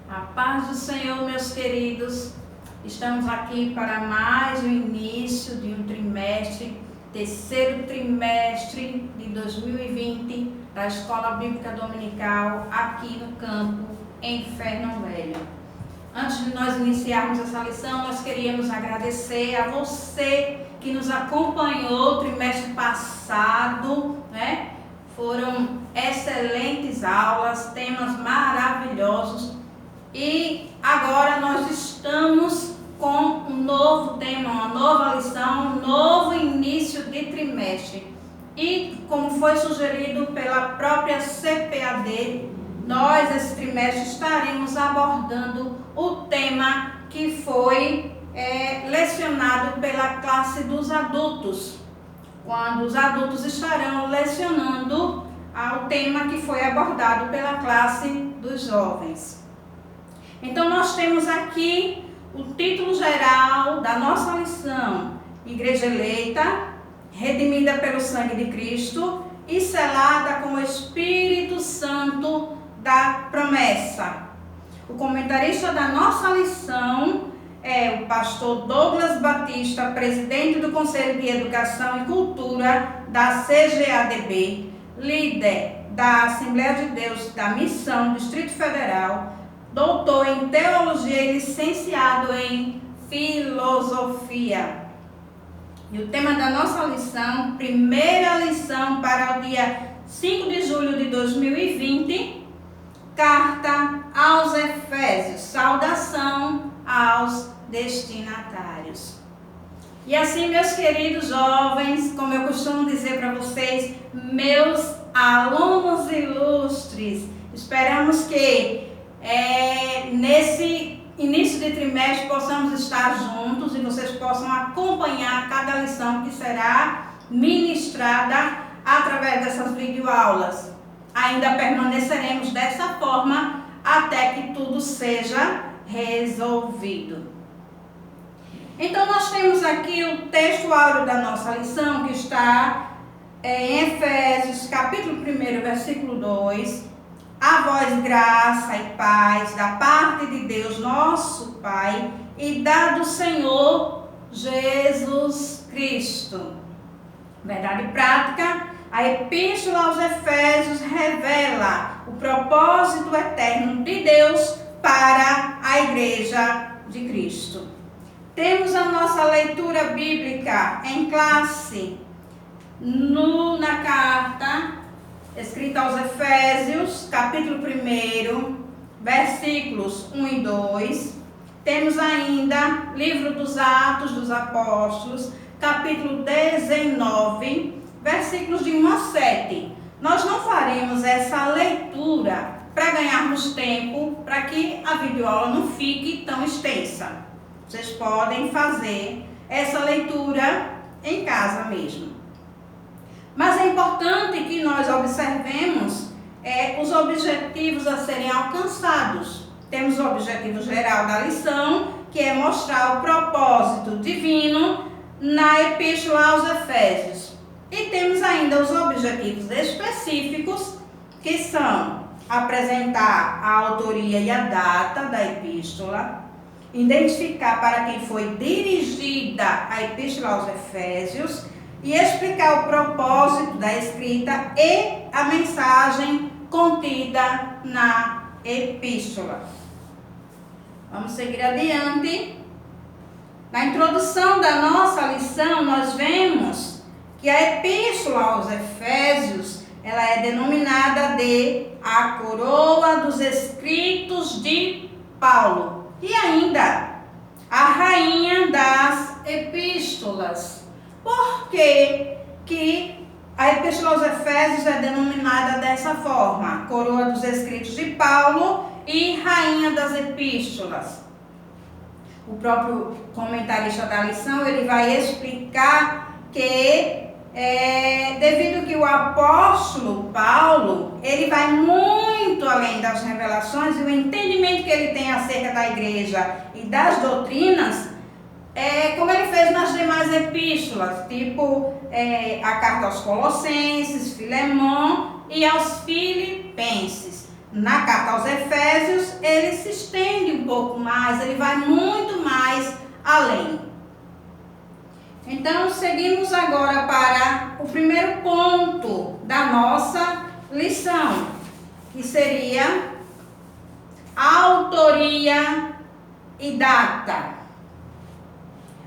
A paz do Senhor, meus queridos. Estamos aqui para mais um início de um trimestre, terceiro trimestre de 2020 da Escola Bíblica Dominical aqui no campo em Fernão Velho. Antes de nós iniciarmos essa lição, nós queríamos agradecer a você que nos acompanhou o trimestre passado, né? Foram excelentes aulas, temas maravilhosos. E agora nós estamos com um novo tema, uma nova lição, um novo início de trimestre. E como foi sugerido pela própria CPAD, nós esse trimestre estaremos abordando o tema que foi lecionado pela classe dos adultos, quando os adultos estarão lecionando o tema que foi abordado pela classe dos jovens. Então nós temos aqui o título geral da nossa lição: Igreja eleita, redimida pelo sangue de Cristo e selada com o Espírito Santo da promessa. O comentarista da nossa lição é o pastor Douglas Batista, presidente do Conselho de Educação e Cultura da CGADB, líder da Assembleia de Deus da Missão Distrito Federal, doutor em Teologia e licenciado em Filosofia. E o tema da nossa lição, primeira lição para o dia 5 de julho de 2020, Carta aos Efésios, saudação aos destinatários. E assim, meus queridos jovens, como eu costumo dizer para vocês, meus alunos ilustres, esperamos que nesse início de trimestre possamos estar juntos e vocês possam acompanhar cada lição que será ministrada através dessas videoaulas. Ainda permaneceremos dessa forma até que tudo seja resolvido. Então nós temos aqui o texto áureo da nossa lição, que está em Efésios capítulo 1, versículo 2. A vós graça e paz da parte de Deus nosso Pai e da do Senhor Jesus Cristo. Verdade prática, a Epístola aos Efésios revela o propósito eterno de Deus para a Igreja de Cristo. Temos a nossa leitura bíblica em classe na carta escrita aos Efésios, capítulo 1, versículos 1 e 2. Temos ainda livro dos Atos dos Apóstolos, capítulo 19, versículos de 1 a 7. Nós não faremos essa leitura para ganharmos tempo, para que a videoaula não fique tão extensa. Vocês podem fazer essa leitura em casa mesmo. Mas é importante que nós observemos os objetivos a serem alcançados. Temos o objetivo geral da lição, que é mostrar o propósito divino na Epístola aos Efésios. E temos ainda os objetivos específicos, que são apresentar a autoria e a data da epístola, identificar para quem foi dirigida a Epístola aos Efésios e explicar o propósito da escrita e a mensagem contida na epístola. Vamos seguir adiante. Na introdução da nossa lição, nós vemos que a Epístola aos Efésios, ela é denominada de a coroa dos escritos de Paulo e ainda a rainha das epístolas. Por que a Epístola aos Efésios é denominada dessa forma? Coroa dos escritos de Paulo e rainha das epístolas. O próprio comentarista da lição, ele vai explicar que devido que o apóstolo Paulo, ele vai muito além das revelações e o entendimento que ele tem acerca da igreja e das doutrinas, como ele fez nas demais epístolas, tipo a carta aos Colossenses, Filemão e aos Filipenses. Na carta aos Efésios, ele se estende um pouco mais, ele vai muito mais além. Então, seguimos agora para o primeiro ponto da nossa lição, que seria autoria e data.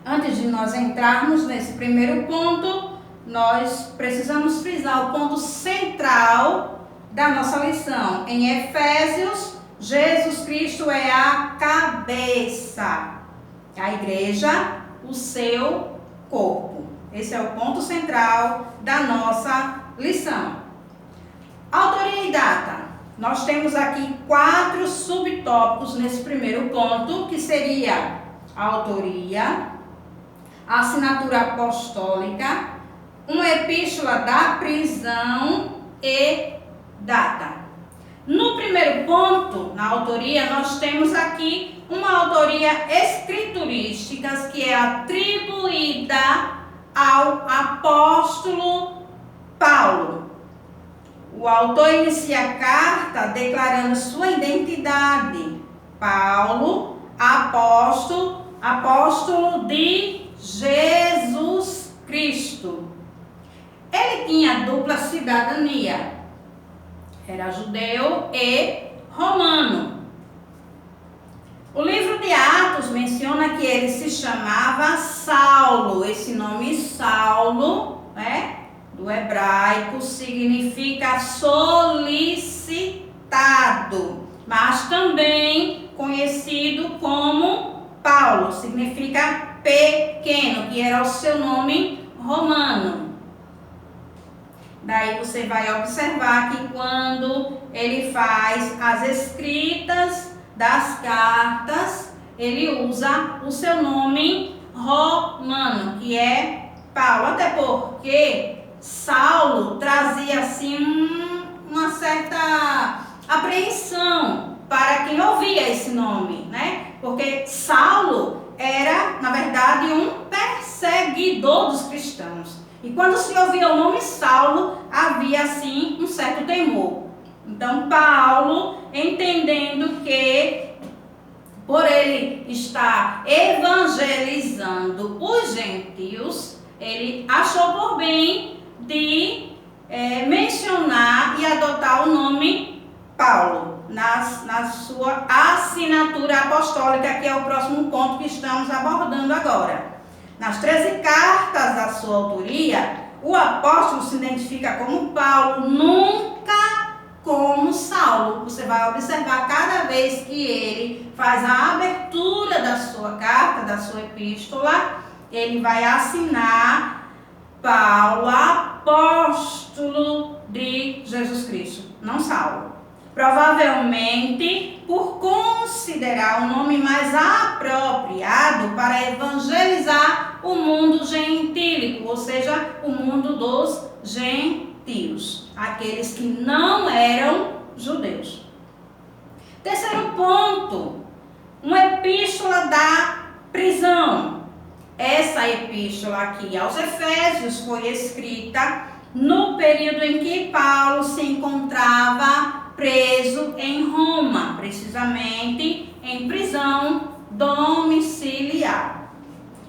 Antes de nós entrarmos nesse primeiro ponto, nós precisamos frisar o ponto central da nossa lição. Em Efésios, Jesus Cristo é a cabeça, a igreja, o seu corpo. Esse é o ponto central da nossa lição. Autoria e data. Nós temos aqui 4 subtópicos nesse primeiro ponto, que seria a autoria, a assinatura apostólica, uma epístola da prisão e data. No primeiro ponto, na autoria, nós temos aqui uma autoria escriturística que é atribuída ao apóstolo Paulo. O autor inicia a carta declarando sua identidade. Paulo, apóstolo de Jesus Cristo. Ele tinha dupla cidadania. Era judeu e romano. O livro de Atos menciona que ele se chamava Saulo. Esse nome Saulo, do hebraico, significa solicitado, mas também conhecido como Paulo, significa pequeno, que era o seu nome romano. Daí você vai observar que quando ele faz as escritas das cartas, ele usa o seu nome romano, que é Paulo, até porque Saulo trazia assim uma certa apreensão para quem ouvia esse nome, né? Porque Saulo era, na verdade, um perseguidor dos cristãos. E quando se ouvia o nome Saulo, havia assim um certo temor. Então Paulo, entendendo que por ele estar evangelizando os gentios, ele achou por bem de mencionar e adotar o nome Paulo na sua assinatura apostólica, que é o próximo ponto que estamos abordando agora. Nas 13 cartas da sua autoria, o apóstolo se identifica como Paulo, nunca como Saulo. Você vai observar cada vez que ele faz a abertura da sua carta, da sua epístola, ele vai assinar Paulo, apóstolo de Jesus Cristo, não Saulo. Provavelmente por considerar o nome mais apropriado para evangelizar o mundo gentílico, ou seja, o mundo dos gentios, aqueles que não eram judeus. Terceiro ponto, uma epístola da prisão. Essa epístola aqui aos Efésios foi escrita no período em que Paulo se encontrava preso em Roma, precisamente em prisão domiciliar.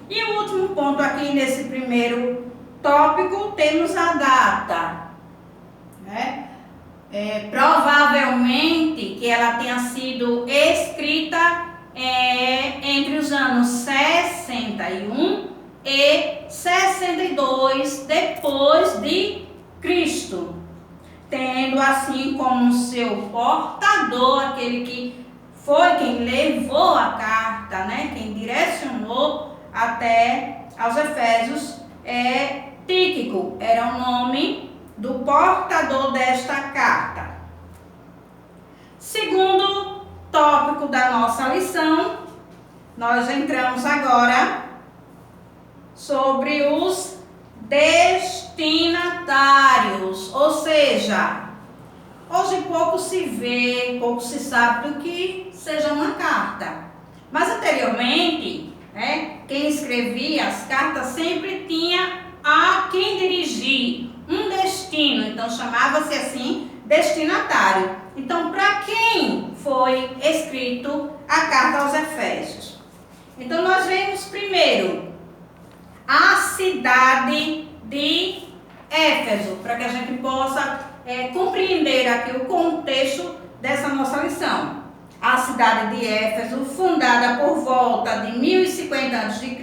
E o último ponto aqui nesse primeiro tópico, temos a data. Provavelmente que ela tenha sido escrita entre os anos 61 e 62 depois de Cristo, tendo assim como seu portador, aquele que foi quem levou a carta, quem direcionou até aos Efésios, Tíquico, era o nome do portador desta carta. Segundo tópico da nossa lição, nós entramos agora sobre os destinatários, ou seja, hoje pouco se vê, pouco se sabe do que seja uma carta. Mas anteriormente, quem escrevia as cartas sempre tinha a quem dirigir um destino, então chamava-se assim destinatário. Então, para quem foi escrito a carta aos Efésios. Então, nós vemos primeiro a cidade de Éfeso, para que a gente possa compreender aqui o contexto dessa nossa lição. A cidade de Éfeso, fundada por volta de 1050 a.C.,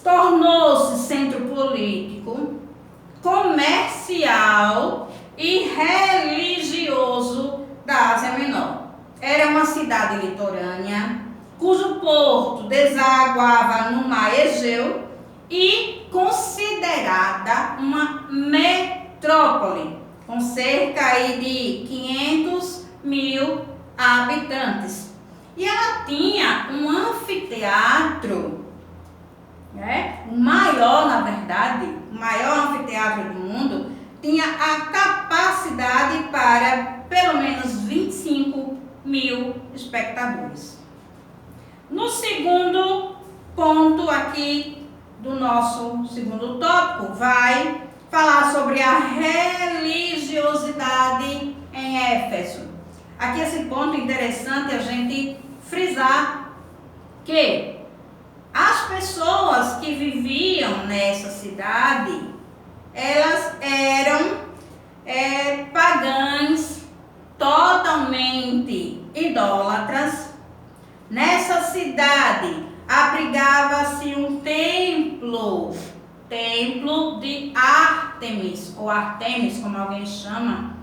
tornou-se centro político, comercial e religioso da Ásia Menor. Era uma cidade litorânea, cujo porto desaguava no mar Egeu e considerada uma metrópole, com cerca aí de 500 mil habitantes. E ela tinha um anfiteatro, o maior, na verdade, o maior anfiteatro do mundo, tinha a capacidade para pelo menos 25 mil espectadores. No segundo ponto aqui do nosso segundo tópico, vai falar sobre a religiosidade em Éfeso. Aqui esse ponto é interessante a gente frisar que as pessoas que viviam nessa cidade, elas eram pagãs, totalmente idólatras. Nessa cidade abrigava-se um templo de Ártemis, ou Artemis, como alguém chama.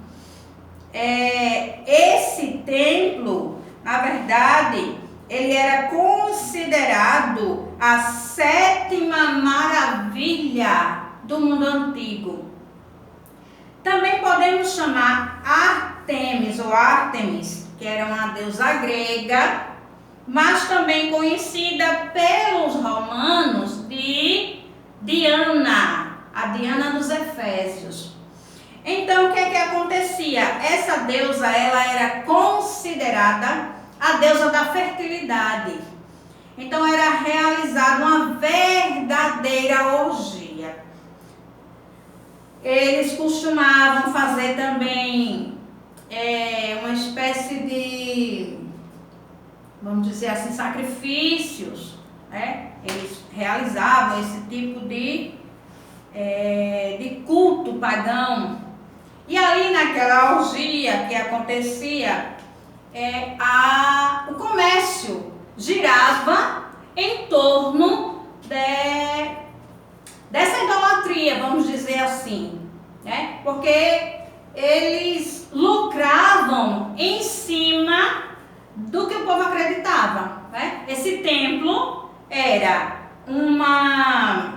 Esse templo, na verdade, ele era considerado a 7ª maravilha do mundo antigo. Também podemos chamar Artemis ou Ártemis, que era uma deusa grega, mas também conhecida pelos romanos de Diana, a Diana dos Efésios. Então, o que acontecia? Essa deusa, ela era considerada a deusa da fertilidade. Então, era realizada uma verdadeira orgia. Eles costumavam fazer também uma espécie de, vamos dizer assim, sacrifícios, né? Eles realizavam esse tipo de culto pagão. E ali naquela orgia que acontecia, o comércio girava em torno dessa idolatria, vamos dizer assim, né? Porque eles lucravam em cima do que o povo acreditava, né? Esse templo era uma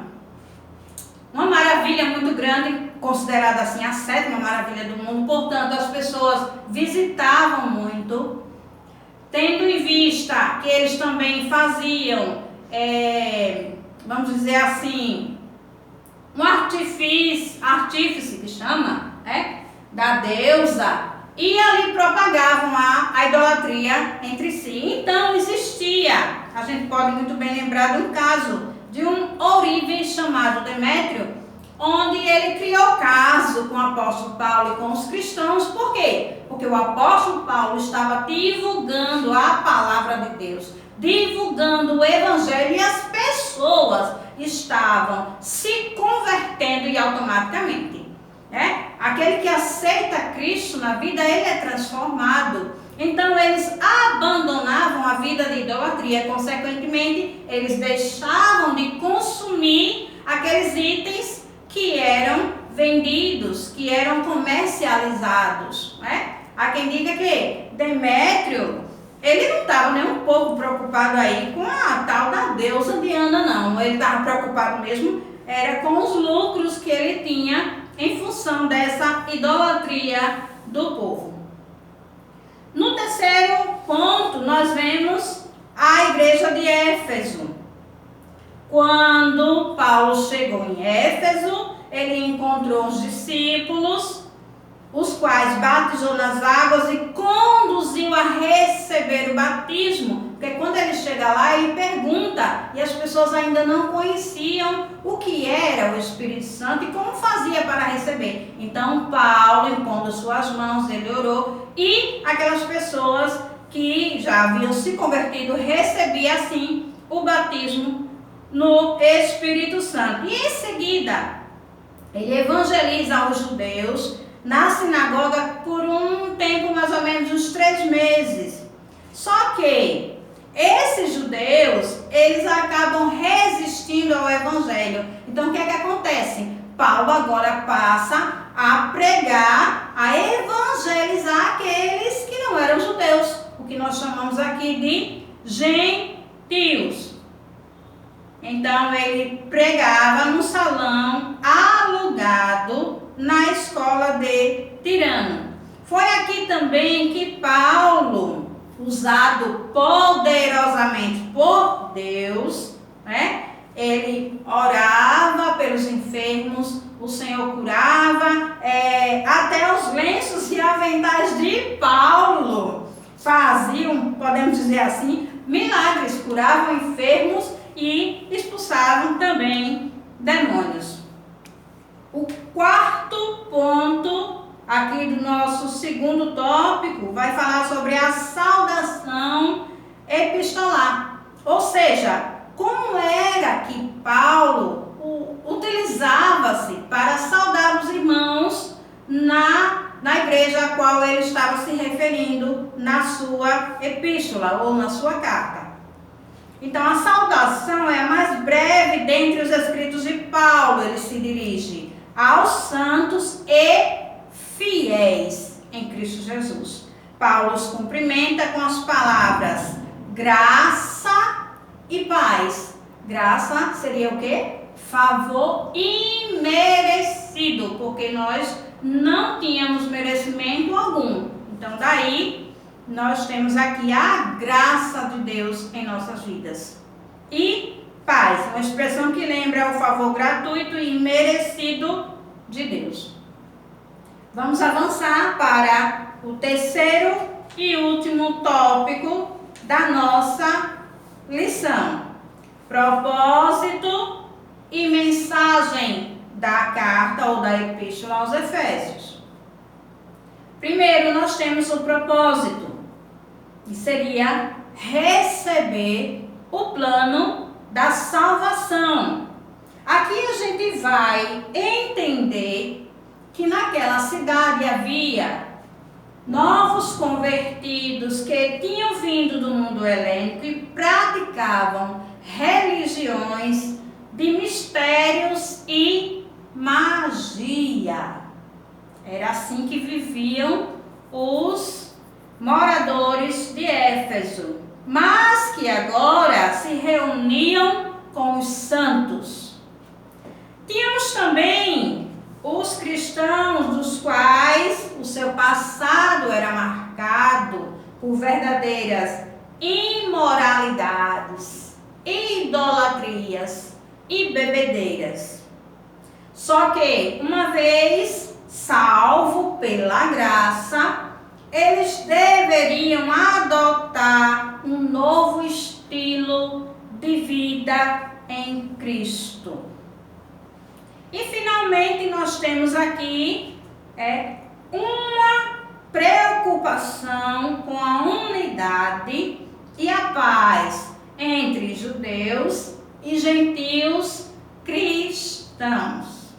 maravilha muito grande, considerada assim a 7ª maravilha do mundo. Portanto, as pessoas visitavam muito, tendo em vista que eles também faziam, vamos dizer assim, um artífice que chama, da deusa, e ali propagavam a idolatria entre si. Então existia, a gente pode muito bem lembrar de um caso de um ourives chamado Demétrio, onde ele criou caso com o apóstolo Paulo e com os cristãos. Por quê? Porque o apóstolo Paulo estava divulgando a palavra de Deus, divulgando o evangelho, e as pessoas estavam se convertendo e automaticamente, aquele que aceita Cristo na vida, ele é transformado. Então eles abandonavam a vida de idolatria, consequentemente eles deixavam de consumir aqueles itens que eram vendidos, que eram comercializados, Há quem diga que Demétrio, ele não estava nem um pouco preocupado aí com a tal da deusa Diana, não. Ele estava preocupado mesmo era com os lucros que ele tinha em função dessa idolatria do povo. No terceiro ponto, nós vemos a igreja de Éfeso. Quando Paulo chegou em Éfeso, ele encontrou os discípulos, os quais batizou nas águas e conduziu a receber o batismo Porque quando ele chega lá, ele pergunta, e as pessoas ainda não conheciam o que era o Espírito Santo e como fazia para receber. Então, Paulo, impondo suas mãos, ele orou, e aquelas pessoas que já haviam se convertido recebiam assim o batismo no Espírito Santo. E em seguida, ele evangeliza os judeus na sinagoga por um tempo mais ou menos uns 3 meses. Só que esses judeus, eles acabam resistindo ao evangelho. Então o que é que acontece? Paulo agora passa a pregar, a evangelizar aqueles que não eram judeus, o que nós chamamos aqui de gentios. Então ele pregava no salão alugado na escola de Tirano. Foi aqui também que Paulo, usado poderosamente por Deus, né? Ele orava pelos enfermos, o Senhor curava, até os lenços e aventais de Paulo faziam, podemos dizer assim, milagres, curavam enfermos e expulsavam também demônios. O quarto ponto aqui do nosso segundo tópico vai falar sobre a saudação epistolar. Ou seja, como era que Paulo utilizava-se para saudar os irmãos na igreja a qual ele estava se referindo na sua epístola ou na sua carta. Então, a saudação é a mais breve dentre os escritos de Paulo. Ele se dirige aos santos e fiéis em Cristo Jesus. Paulo os cumprimenta com as palavras graça e paz. Graça seria o quê? Favor imerecido, porque nós não tínhamos merecimento algum. Então, daí, nós temos aqui a graça de Deus em nossas vidas. E paz, uma expressão que lembra o favor gratuito e imerecido de Deus. Vamos avançar para o terceiro e último tópico da nossa lição. Propósito e mensagem da carta ou da epístola aos Efésios. Primeiro, nós temos o propósito, que seria receber o plano da salvação. Aqui a gente vai entender que naquela cidade havia novos convertidos que tinham vindo do mundo helênico e praticavam religiões de mistérios e magia. Era assim que viviam os moradores de Éfeso, mas que agora se reuniam com os santos. Tínhamos também os cristãos, dos quais o seu passado era marcado por verdadeiras imoralidades, idolatrias e bebedeiras. Só que, uma vez salvo pela graça, eles deveriam adotar um novo estilo de vida em Cristo. E finalmente nós temos aqui uma preocupação com a unidade e a paz entre judeus e gentios cristãos,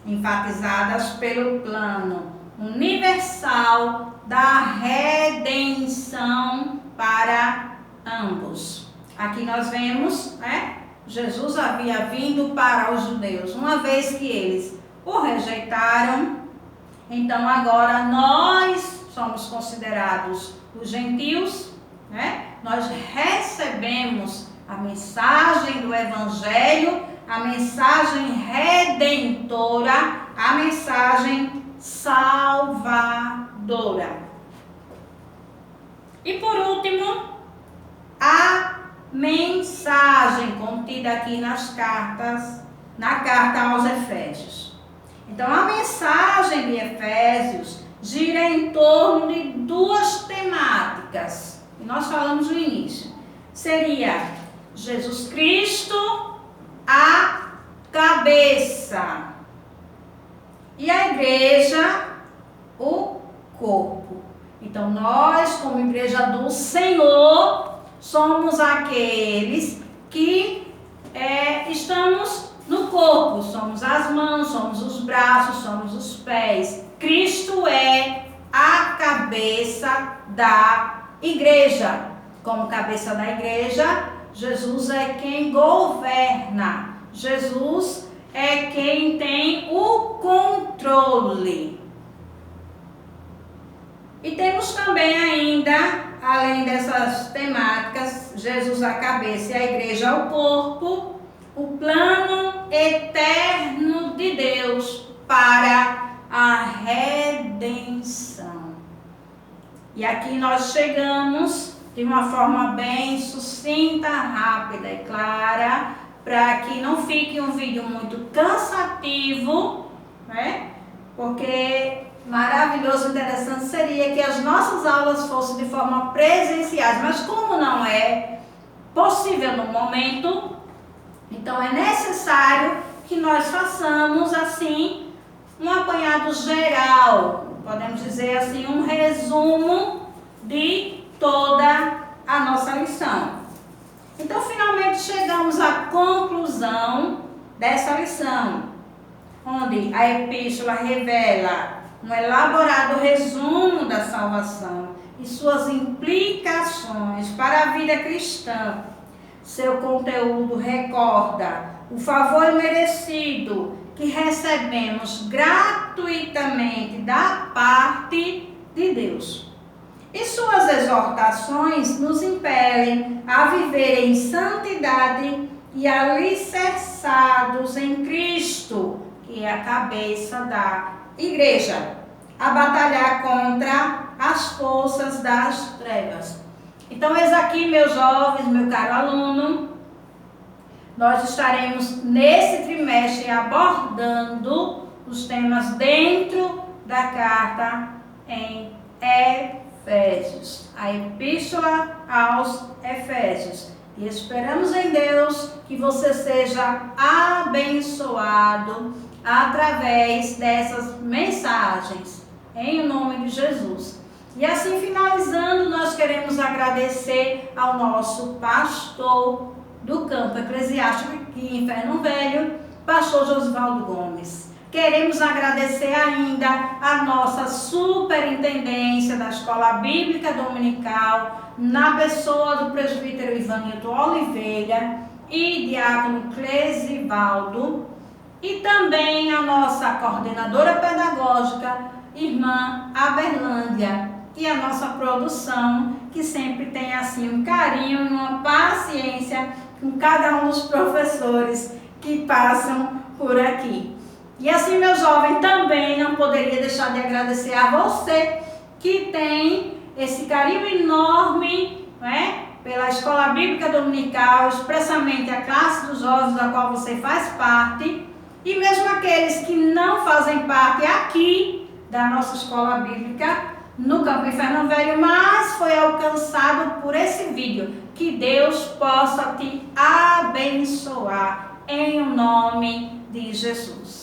enfatizadas pelo plano universal da redenção para ambos. Aqui nós vemos, Jesus havia vindo para os judeus, uma vez que eles o rejeitaram, então agora nós somos considerados os gentios, Nós recebemos a mensagem do Evangelho, a mensagem redentora, a mensagem salvadora. E por último, a mensagem contida aqui na carta aos Efésios. Então, a mensagem de Efésios gira em torno de duas temáticas, que nós falamos no início. seria Jesus Cristo, a cabeça, e a igreja, o corpo. Então, nós, como igreja do Senhor, somos aqueles que estamos no corpo. Somos as mãos, somos os braços, somos os pés. Cristo é a cabeça da igreja. Como cabeça da igreja, Jesus é quem governa. Jesus é quem tem o controle. E temos também ainda, além dessas temáticas, Jesus a cabeça e a igreja o corpo, o plano eterno de Deus para a redenção. E aqui nós chegamos de uma forma bem sucinta, rápida e clara, para que não fique um vídeo muito cansativo, né? Porque maravilhoso e interessante seria que as nossas aulas fossem de forma presenciais, mas como não é possível no momento, então é necessário que nós façamos assim um apanhado geral, podemos dizer assim, um resumo de toda a nossa lição. Então, finalmente chegamos à conclusão dessa lição, onde a epístola revela um elaborado resumo da salvação e suas implicações para a vida cristã. Seu conteúdo recorda o favor merecido que recebemos gratuitamente da parte de Deus. E suas exortações nos impelem a viver em santidade e alicerçados em Cristo, que é a cabeça da igreja, a batalhar contra as forças das trevas. Então, eis aqui, meus jovens, meu caro aluno, nós estaremos nesse trimestre abordando os temas dentro da carta em Efésios, a epístola aos Efésios. E esperamos em Deus que você seja abençoado através dessas mensagens, em nome de Jesus. E assim, finalizando, nós queremos agradecer ao nosso pastor do campo eclesiástico aqui em Ferno Velho, pastor Josivaldo Gomes. Queremos agradecer ainda a nossa superintendência da Escola Bíblica Dominical, na pessoa do presbítero Ivanilton Oliveira e diácono Clesivaldo, e também a nossa coordenadora pedagógica, irmã Aberlândia, e a nossa produção, que sempre tem assim um carinho e uma paciência com cada um dos professores que passam por aqui. E assim, meu jovem, também não poderia deixar de agradecer a você que tem esse carinho enorme, né, pela Escola Bíblica Dominical, expressamente a classe dos jovens da qual você faz parte, e mesmo aqueles que não fazem parte aqui da nossa Escola Bíblica no Campo em Ferno Velho, mas foi alcançado por esse vídeo. Que Deus possa te abençoar em nome de Jesus.